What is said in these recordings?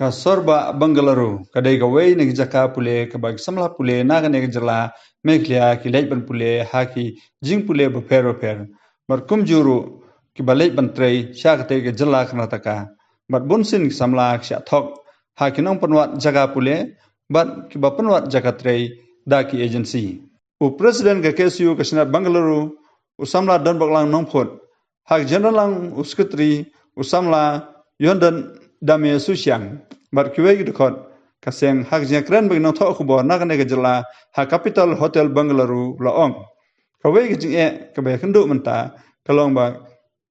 ka sorba Bangalore kadai ka wei ne jaka pule ka bag samla pule na ka ne jala meklia ki leiban pule haki jing pule ba pero per bar kum juru ki balai ban trei sha ka te ka jala Karnataka bar bunsin ki samla sha thok haki nong panwat jaga pule bat ki ba panwat jaga trei da ki agency u president ka KSU ka sina Bangalore u samla don baklang nong phot hak general lang u secretary u samla yondan damia susyang bar kiwe gi dkhot kaseng hak je kran bag nong tho khubor na kane gajala ha capital hotel Bangalore la ong kawe gi jing e ka be khndu manta kalong ba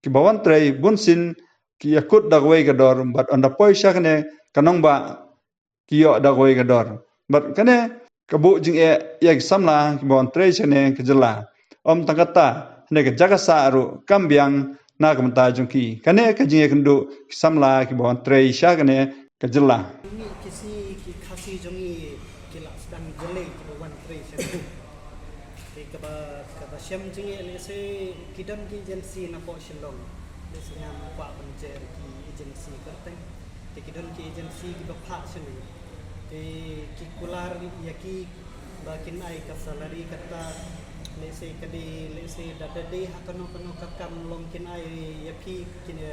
ki bawan trei bunsin ki yakut dagwe ga dor bat onda poisha kane kanong ba ki yo dagwe ga dor bat kane kabu jing e yak samla ki bawan trei chane gajala om tangata ne ga jaga sa aru kambyang na kamta jungki kane ka jing e khndu samla ki bawan trei sha kane kajala Ini ki khasi jongi ki la sedang jele ki wan tre se te ka syam jingi le se kidan ki agency na po shilong le se ngam pa penjer ki agency kerteng te kidan ki agency ki bapha sini te ki kular ya ki bakin ai ka salary kata le se kadi le se dadade hakano kano kakam long kin ai ya pi kin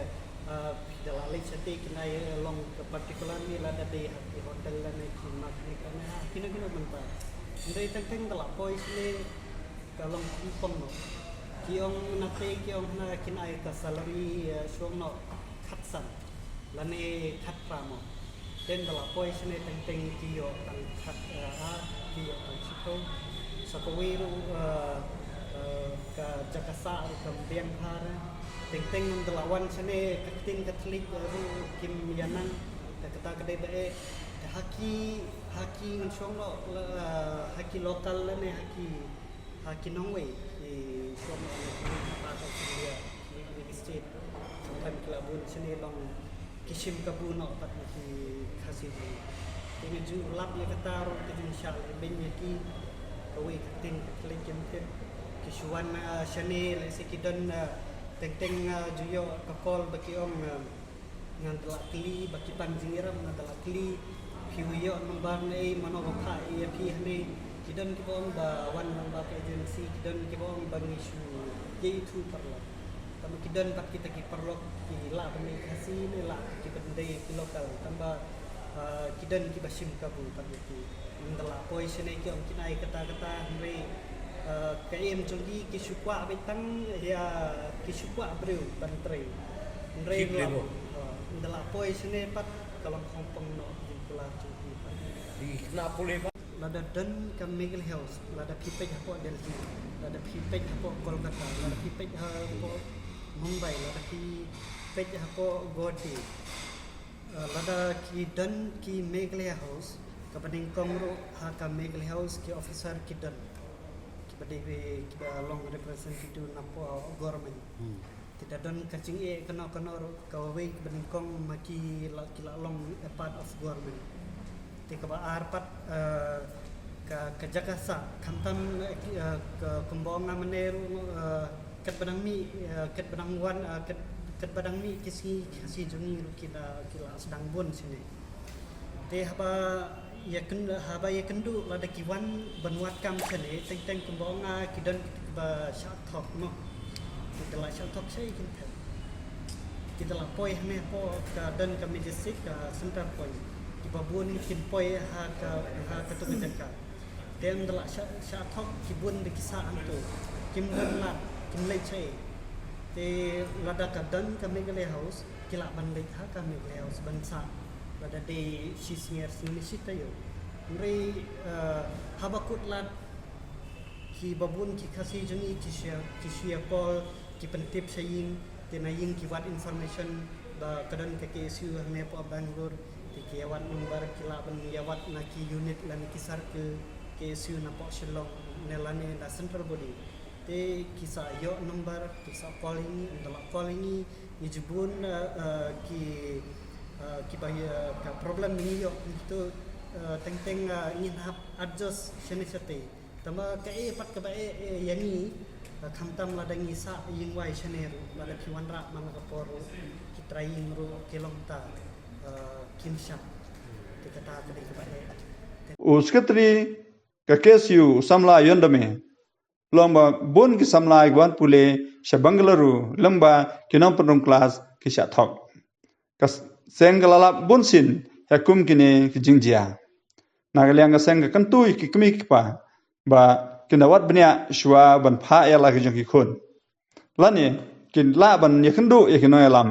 dalali sate kinai long particular ni la di hotel la ni kimak ni kana kina menta ndai teng dala pois ni kalong kumpong no kiong nate kiong na kinai ka salary shong no khatsan la ni khat pramo den dala pois ni teng kiyo tang khat kiyo tang sito sakawiru ka jakasa ka biang phara teng mendelawan sene kating Katolik ru kim yanang kata kedai bae haki nshonglo haki lokal ne haki nongwe di shonglo part of India di state sampai kelabun sene long kishim kabun pat ki khasi ini ju lap ya kata ru kejun syal ben ki kawe kating Katolik kim kisuan sene le sekidan teng juyo kakol baki om ngan telak kli baki panjingiram ngan telak kli piuyo nombar nei mano bapha e pi hne kidan ki bom ba wan nombar agency kidan ki bom bang isu ye itu perlo kamu kidan pat kita ki perlo ki la bani kasi ne la ki bende ki lokal tamba kidan ki basim kabu pat ki ndala poisene ki om kinai kata hre kaim jongi kisukwa betang ya kisukwa breu bantre ndrei lo ndala poi sene pat kalong khompong no dikula jongi di kena pule pak lada dan ka Megal House lada pipej hapo Delhi lada pipej hapo Kolkata lada pipej hapo Mumbai lada pipej hapo Godi lada ki dan ki Megal House ka paning kongro ha ka Megal House ki officer ki dan bade kita long representative napo government tidak don kacing kena kawe beningkong maki kila long a part of government tika ba arpat ka jakasa kantam ke kembong nameneru ket badang wan ket badang mi kasi jungi kita sedang bon sini te haba ya kendu lada kiwan benwat kam sene teng kembonga kidan ba shat thok no kita la shat thok sei kita la poi hne po ka dan ka majestic ka center point ki babun kin poi ha ka tu ka tem dala shat thok kibun de kisa antu kim dan la kim le chei te lada ka dan ka Megal House kila ban le ha ka Megal House ban sa pada di sisir sini sita yo ngri habakut lat ki babun ki khasi jungi ki share pol ki pentip saying tinaying ki wat information ba kadan ke KSU hame po Bangalore ti ki wat number ki laban yawat na ki unit lan ki sar ke KSU na po Shillong nelane da central body te kisa yo number kisa calling ndala calling ni jibun ki bahaya ka problem ni yo itu teng ingin hap adjust sene sate tama ka pat ka bae yani khamtam ladang isa ying wai sene ru lada kiwan ra man ka por ki trying ru kelong ta kimsha kata kedai kepada Uskatri ka KSU samla yondame lomba bon ki samla igwan pule sha Banglaru lomba kinam penung kelas ki sha thok ka sengalala bonsin yakum kine ki jingjia nagaliang ka seng kan tu ki kmi ki pa ba kinawat bnya shwa ban pha ya la ki jong ki khun lani kin la ban yakhndo yakino yalam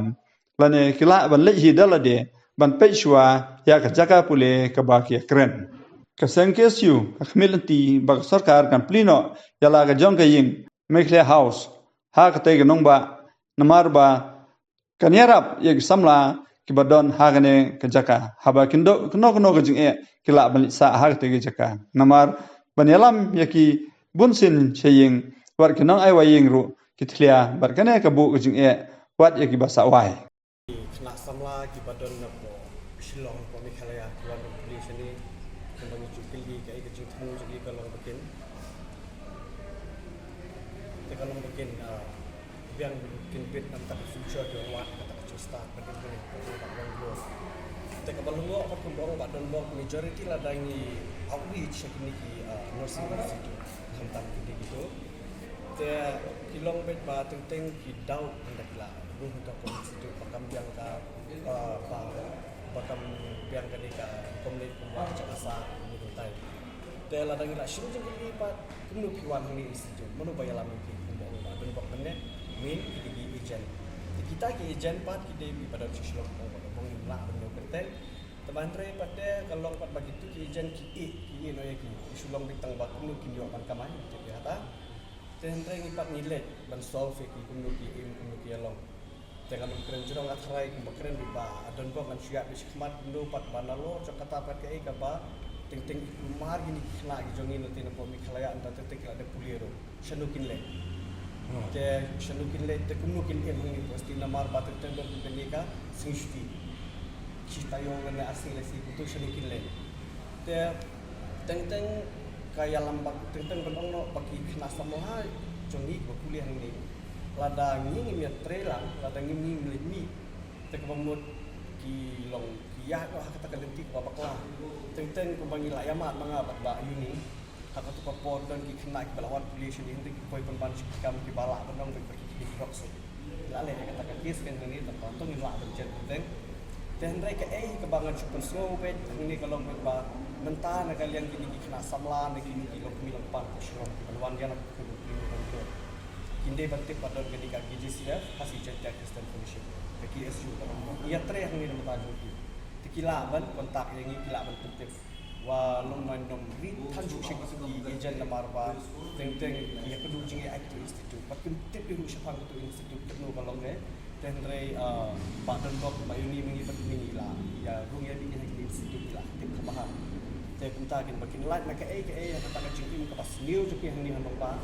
lani kila ban le hi dalade ban pe shwa ya ka jaka pule ka ba ki kren Kasengkesiu kakmilanti bak sarkar kan plino yala ka jong kaying mekle house ha ka te gnong ba namar ba kanyarap yeg samla kibadon ha gane ka jaka haba kindo kno ka jing e kila ban sa ha ka te jaka namar banyalam yaki bunsin cheying war kinong ai waying ru kitlia bar kane ka bu ka jing e wat yaki basa wai kena samla ki badon na po Shillong po Meghalaya tuan police ni kembali cukili kai ke cukmu jadi kalau bikin kalau bikin yang bikin bit antara future dan wat kata custa pada ini tak banglo tapi kalau lo apa pun bawa badan bawa majority lah dari outreach ni ki nursing institute hantar gitu te kilong bet ba teng ki dau hendak lah lu kita institute pakam yang ka pakam yang ka komunitas pembaca bahasa gitu tai te la dangi la shiru jeng lipat kunu kiwan ni institute manu bayala mungkin bawa dan bawa benda main di agent kita ki agent pat kita di pada sosial bong lah benda penting teman tre pada kalau pat begitu ki agent ki no ya ki sulong bintang ba kunu ki yo pan kamai jadi kata ten tre ngipat nilai ban solve ki kunu ki along jangan keren jurang atrai keren di ba dan bong kan siap di khmat kunu pat banalo kata pat ke ka ba ting mar gini kena jongi nanti nampo Meghalaya anta tetek ada puliro shanukin le ke shanukin le te kumukin em ni pasti namar batuk tendor benika singsti cita yo ngene asing le si itu shanukin le te teng kaya lambak teng benong no bagi kena samoha jongi ko kuliah ni lada ngi mi trelang lada ngi mi te kemut ki long ya kata kalenti ko bakla teng ko bangi la yamat mga ba yuni haka to papor dan ki kena ki balawan police ni hindi ko pon ban kam ki bala banong ko ki rox la le kata ka kis kan ni to tong ni la ben ten re ka ka bangan chupan slow bet ni kalau ba menta na kalian kini ki kena samla ni kini ki lok mi lok pan ko shro balawan yan ko ko kinde bantik padon gani ka GCF hasi cerita Kristen Fellowship ke KSU iya tre yang ni nama tajuk kilaban kontak yang ini kilaban penting walong manom ri tanjuk shik di agent namar ba teng ya kedu jing active institute pakin tip di syafang tu institute kedu balong ne ten re badan dok bayuni mengi penting la ya rung ya di institute la tip kebahan te penting makin lat maka yang kata jing ke pas new juki yang ni handong ba